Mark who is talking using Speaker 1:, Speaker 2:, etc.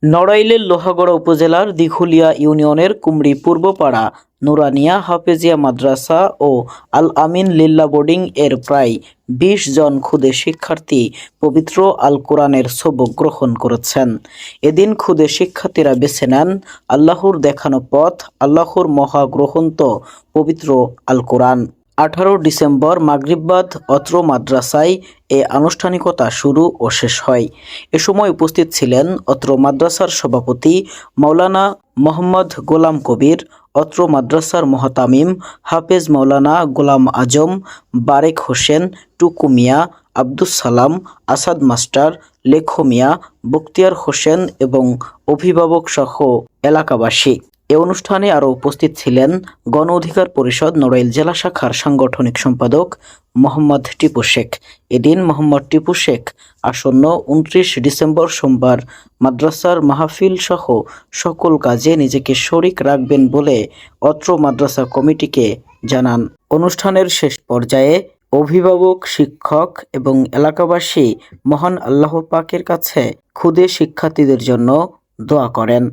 Speaker 1: নড়াইলের লোহাগড়া উপজেলার দিঘুলিয়া ইউনিয়নের কুমরি পূর্বপাড়া নুরানিয়া হাফেজিয়া মাদ্রাসা ও আল আমিন লিল্লা বোর্ডিং এর প্রায় ২০ জন ক্ষুদে শিক্ষার্থী পবিত্র আল কোরআনের সবক গ্রহণ করেছেন। এদিন ক্ষুদে শিক্ষার্থীরা বেছে নেন আল্লাহর দেখানো পথ, আল্লাহর মহাগ্রন্থ পবিত্র আল কোরআন। 18 ডিসেম্বর মাগরিববাদ অত্র মাদ্রাসায় এ আনুষ্ঠানিকতা শুরু ও শেষ হয়। এ সময় উপস্থিত ছিলেন অত্র মাদ্রাসার সভাপতি মাওলানা মোহাম্মদ গোলাম কবির, অত্র মাদ্রাসার মহতামিম হাফেজ মাওলানা গোলাম আজম, বারেক হোসেন, টুকু মিয়া, আব্দুস সালাম, আসাদ মাস্টার, লেখো মিয়া, বখতিয়ার হোসেন এবং অভিভাবক সহ এলাকাবাসী। এ অনুষ্ঠানে আরও উপস্থিত ছিলেন গণ অধিকার পরিষদ নড়াইল জেলা শাখার সাংগঠনিক সম্পাদক মোহাম্মদ টিপু শেখ। এদিন মোহাম্মদ টিপু শেখ আসন্ন 29 ডিসেম্বর সোমবার মাদ্রাসার মাহফিল সহ সকল কাজে নিজেকে শরিক রাখবেন বলে অত্র মাদ্রাসা কমিটিকে জানান। অনুষ্ঠানের শেষ পর্যায়ে অভিভাবক, শিক্ষক এবং এলাকাবাসী মহান আল্লাহ পাকের কাছে ক্ষুদে শিক্ষার্থীদের জন্য দোয়া করেন।